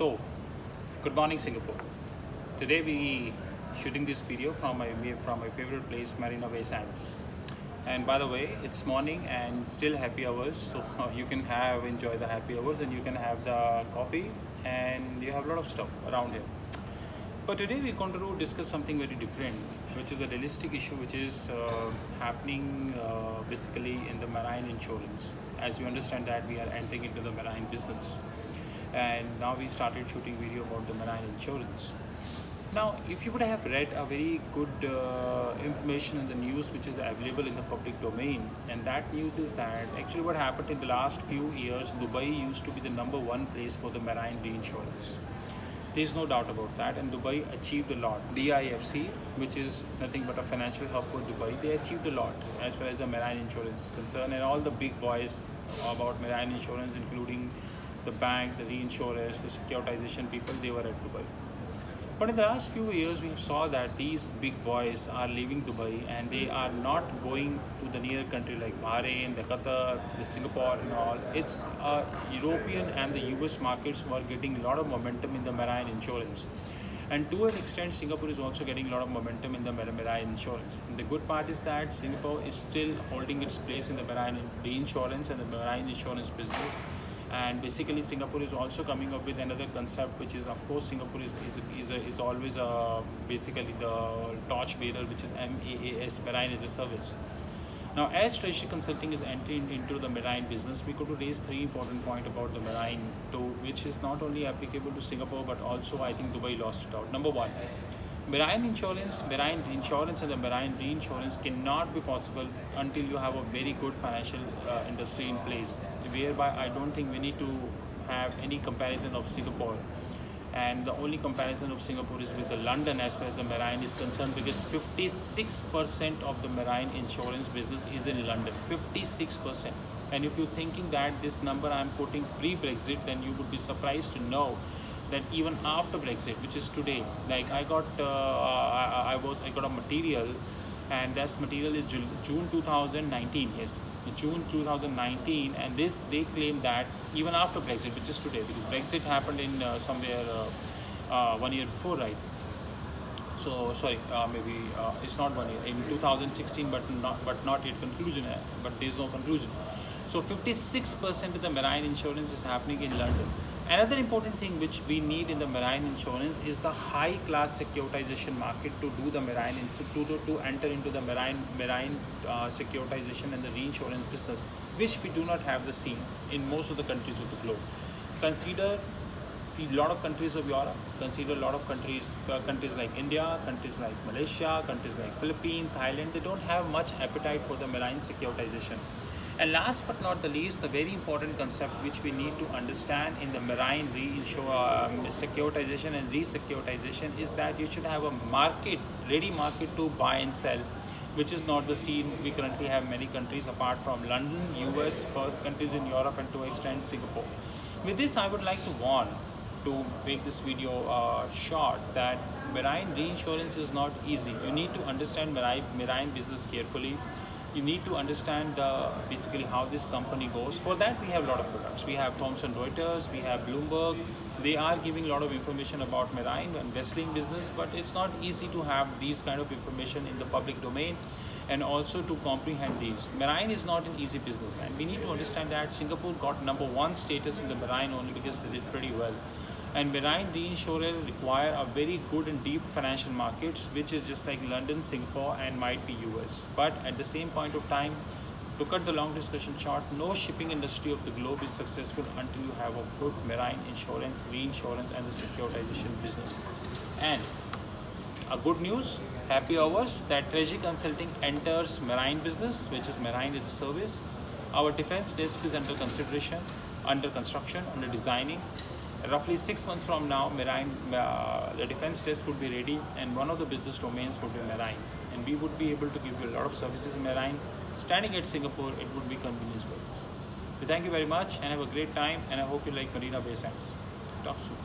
So, good morning, Singapore. Today we shooting this video from my favorite place, Marina Bay Sands. And by the way, it's morning and still happy hours, so you can enjoy the happy hours and you can have the coffee and you have a lot of stuff around here. But today we're going to discuss something very different, which is a realistic issue which is happening basically in the marine insurance. As you understand that we are entering into the marine business, and now we started shooting video about the marine insurance. Now, if you would have read a very good information in the news which is available in the public domain, and that news is that actually what happened in the last few years, Dubai used to be the number one place for the marine reinsurance. There's no doubt about that, and Dubai achieved a lot. DIFC, which is nothing but a financial hub for Dubai, they achieved a lot as far as the marine insurance is concerned, and all the big boys about marine insurance, including the bank, the reinsurers, the securitization people, they were at Dubai. But in the last few years, we have saw that these big boys are leaving Dubai and they are not going to the near country like Bahrain, the Qatar, the Singapore and all. It's European and the US markets who are getting a lot of momentum in the marine insurance. And to an extent, Singapore is also getting a lot of momentum in the marine insurance. And the good part is that Singapore is still holding its place in the marine reinsurance and the marine insurance business. And basically Singapore is also coming up with another concept, which is, of course, Singapore is always basically the torch bearer, which is MAAS, Marine as a Service. Now, as Treasury Consulting is entering into the marine business, we could raise three important points about the marine, which is not only applicable to Singapore, but also I think Dubai lost it out. Number one, marine insurance and the marine reinsurance cannot be possible until you have a very good financial industry in place, whereby I don't think we need to have any comparison of Singapore. And the only comparison of Singapore is with the London as far as the marine is concerned, because 56% of the marine insurance business is in London. 56%. And if you're thinking that this number I'm quoting pre-Brexit, then you would be surprised to know that even after Brexit, which is today, like I got a material, and that material is June 2019. Yes, June 2019, and they claim that even after Brexit, which is today, because Brexit happened in somewhere 1 year before, right? So sorry, maybe it's not 1 year, in 2016, but not yet conclusion. But there's no conclusion. So 56% of the marine insurance is happening in London. Another important thing which we need in the marine insurance is the high class securitization market to do the marine to enter into the marine securitization and the reinsurance business, which we do not have the scene in most of the countries of the globe. Consider a lot of countries of Europe, consider a lot of countries like India, countries like Malaysia, countries like Philippines, Thailand. They don't have much appetite for the marine securitization. And last but not the least, the very important concept which we need to understand in the marine securitization and re-securitization is that you should have a ready market to buy and sell, which is not the scene. We currently have many countries apart from London, US, countries in Europe, and to an extent Singapore. With this, I would like to warn, to make this video short, that marine reinsurance is not easy. You need to understand marine business carefully. You need to understand basically how this company goes. For that, we have a lot of products. We have Thomson Reuters, we have Bloomberg. They are giving a lot of information about marine and vessel business, but it's not easy to have these kind of information in the public domain and also to comprehend these. Marine is not an easy business, and we need to understand that Singapore got number one status in the marine only because they did pretty well. And marine reinsurers require a very good and deep financial markets, which is just like London, Singapore, and might be US. But at the same point of time, to cut the long discussion short, no shipping industry of the globe is successful until you have a good marine insurance, reinsurance, and the securitization business. And a good news, happy hours, that Treasury Consulting enters marine business, which is marine as a service. Our defense desk is under consideration, under construction, under designing. Roughly 6 months from now, the defense desk would be ready, and one of the business domains would be marine. And we would be able to give you a lot of services in marine. Standing at Singapore, it would be convenience for us. We thank you very much and have a great time, and I hope you like Marina Bay Sands. Talk soon.